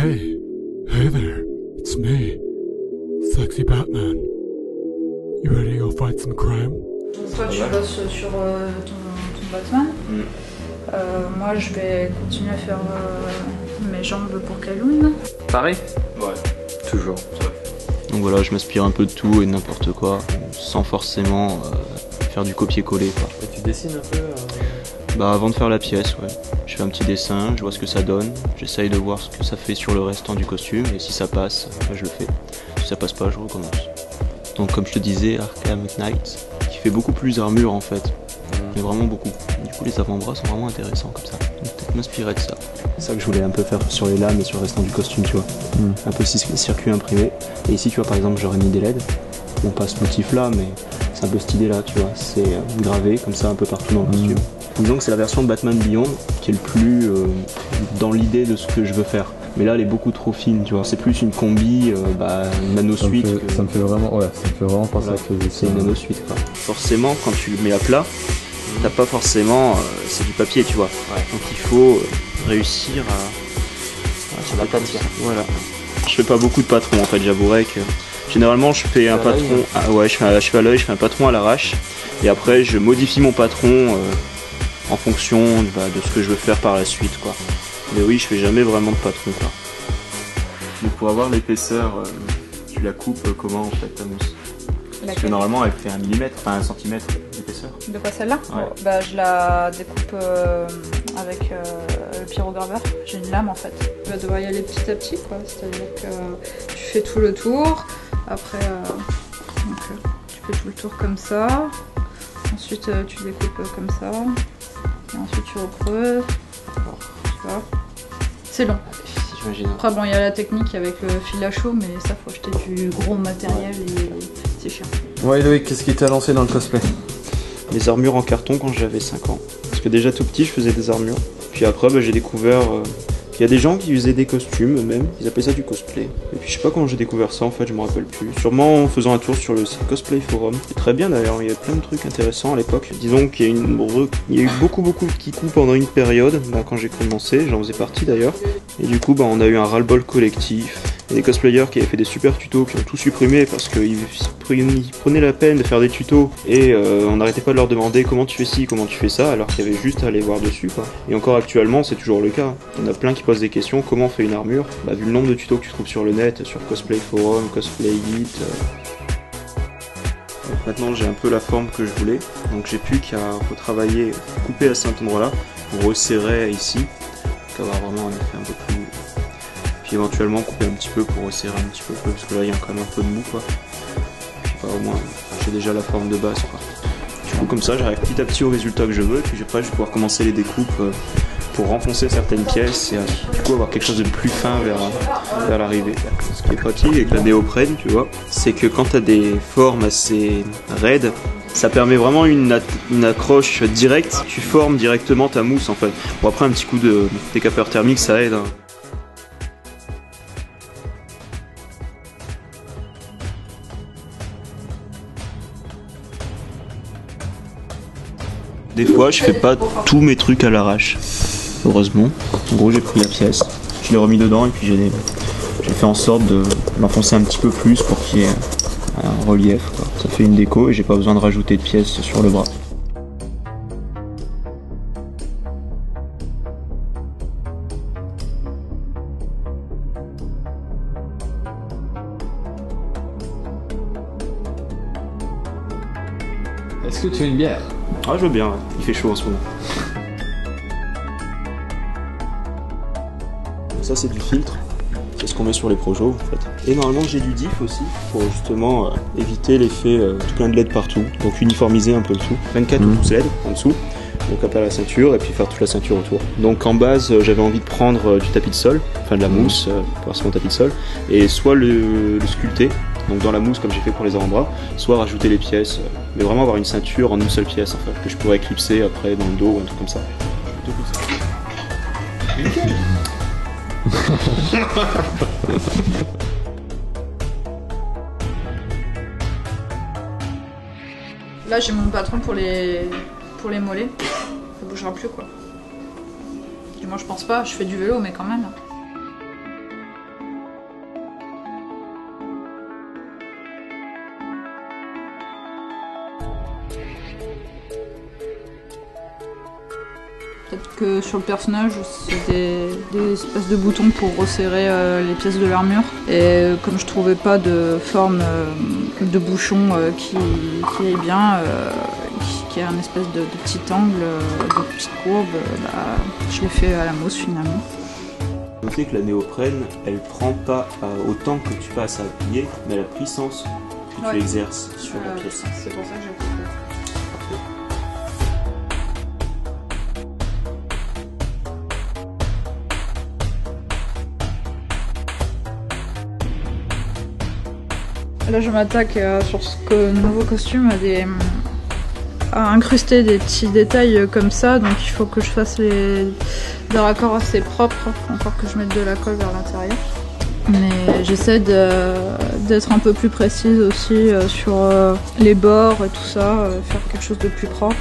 Hey, hey there, it's me, Sexy Batman. You ready to go fight some crime? Toi tu bosses sur ton Batman. Moi je vais continuer à faire mes jambes pour Kaloun. Pareil? Ouais, toujours. Donc voilà, je m'inspire un peu de tout et de n'importe quoi, sans forcément faire du copier-coller, quoi. Et tu dessines un peu Bah avant de faire la pièce, ouais. Je fais un petit dessin, je vois ce que ça donne, j'essaye de voir ce que ça fait sur le restant du costume, et si ça passe, bah, je le fais. Si ça passe pas, je recommence. Donc comme je te disais, Arkham Knight, qui fait beaucoup plus armure en fait, mais vraiment beaucoup. Du coup les avant-bras sont vraiment intéressants comme ça. Donc peut-être m'inspirer de ça. C'est ça que je voulais un peu faire sur les lames et sur le restant du costume, tu vois. Un peu circuit imprimé. Et ici tu vois par exemple j'aurais mis des LED. Bon pas ce motif là, mais c'est un peu cette idée là, tu vois. C'est gravé comme ça un peu partout dans le costume. Disons que c'est la version de Batman Beyond qui est le plus dans l'idée de ce que je veux faire. Mais là elle est beaucoup trop fine, tu vois. C'est plus une combi nano suite. Ça me fait vraiment penser à que c'est une nano suite quoi. Forcément quand tu le mets à plat, t'as pas forcément c'est du papier, tu vois. Ouais. Donc il faut réussir à l'aplatir. Voilà. Je fais pas beaucoup de patrons en fait, j'avouerais que généralement je fais un patron. Je fais à l'œil, je fais un patron à l'arrache. Et après je modifie mon patron en fonction de ce que je veux faire par la suite quoi. Mais oui, je fais jamais vraiment de patron quoi. Donc pour avoir l'épaisseur, tu la coupes comment en fait ta mousse? Parce que normalement elle fait 1 mm, enfin 1 cm d'épaisseur. De quoi celle-là? Ouais. Bah je la découpe avec le pyrograveur. J'ai une lame en fait. Tu vas devoir y aller petit à petit quoi. C'est-à-dire que tu fais tout le tour. Après tu fais tout le tour comme ça. Ensuite tu découpes comme ça. Et ensuite tu recreuses. Tu vois. C'est long. J'imagine. Après bon il y a la technique avec le fil à chaud mais ça faut acheter du gros matériel et c'est chiant. Ouais Loïc, qu'est-ce qui t'a lancé dans le cosplay? Les armures en carton quand j'avais 5 ans. Parce que déjà tout petit je faisais des armures. Puis après j'ai découvert qu'il y a des gens qui faisaient des costumes eux-mêmes, ils appelaient ça du cosplay. Et puis je sais pas comment j'ai découvert ça en fait, je me rappelle plus. Sûrement en faisant un tour sur le site Cosplay Forum. C'est très bien d'ailleurs, il y a plein de trucs intéressants à l'époque. Disons qu'il y a eu beaucoup de Kikou pendant une période, quand j'ai commencé, j'en faisais partie d'ailleurs. Et du coup on a eu un ras-le-bol collectif. Il y a des cosplayers qui avaient fait des super tutos qui ont tout supprimé parce qu'ils prenaient la peine de faire des tutos et on n'arrêtait pas de leur demander comment tu fais ci, comment tu fais ça, alors qu'il y avait juste à aller voir dessus quoi. Et encore actuellement c'est toujours le cas. Il y en a plein qui posent des questions, comment on fait une armure? Vu le nombre de tutos que tu trouves sur le net, sur Cosplay Forum, Cosplay Git. Maintenant j'ai un peu la forme que je voulais, donc j'ai plus qu'à retravailler, couper à cet endroit là, pour resserrer ici, pour avoir vraiment un effet un peu plus... Puis éventuellement couper un petit peu pour resserrer un petit peu, parce que là il y a quand même un peu de mou quoi. Je sais pas, au moins j'ai déjà la forme de base quoi. Du coup comme ça j'arrive petit à petit au résultat que je veux, et puis après je vais pouvoir commencer les découpes pour renfoncer certaines pièces et du coup avoir quelque chose de plus fin vers l'arrivée. Ce qui est pratique avec la néoprène, tu vois, c'est que quand tu as des formes assez raides, ça permet vraiment une accroche directe, tu formes directement ta mousse en fait. Bon après un petit coup de décapeur thermique ça aide hein. Des fois, je fais pas tous mes trucs à l'arrache, heureusement. En gros, j'ai pris la pièce, je l'ai remis dedans et puis j'ai fait en sorte de l'enfoncer un petit peu plus pour qu'il y ait un relief, quoi. Ça fait une déco et j'ai pas besoin de rajouter de pièces sur le bras. Est-ce que tu as une bière? Ah, je veux bien, ouais. Il fait chaud en ce moment. Ça, c'est du filtre. C'est ce qu'on met sur les projos, en fait. Et normalement, j'ai du diff aussi, pour justement éviter l'effet tout plein de LED partout. Donc uniformiser un peu le tout. 24 ou 12 LED en dessous. Donc après la ceinture, et puis faire toute la ceinture autour. Donc en base, j'avais envie de prendre du tapis de sol, enfin de la mousse, pour faire mon tapis de sol, et soit le sculpter, donc dans la mousse comme j'ai fait pour les avant-bras, soit rajouter les pièces, mais vraiment avoir une ceinture en une seule pièce en fait, que je pourrais éclipser après dans le dos ou un truc comme ça. Là j'ai mon patron pour les mollets, ça bougera plus quoi. Du moins je pense pas, je fais du vélo mais quand même. que sur le personnage, c'est des espèces de boutons pour resserrer les pièces de l'armure. Et comme je trouvais pas de forme de bouchon qui aille bien, qui a un espèce de petit angle, de petite courbe, je l'ai fait à la mousse finalement. Notez que la néoprène, elle prend pas autant que tu passes à appuyer, mais la puissance que tu exerces sur la pièce. C'est pour ça que j'ai fait ça. Là, je m'attaque sur ce nouveau costume à incruster des petits détails comme ça, donc il faut que je fasse des raccords assez propres, encore que je mette de la colle vers l'intérieur. Mais j'essaie d'être un peu plus précise aussi sur les bords et tout ça, faire quelque chose de plus propre.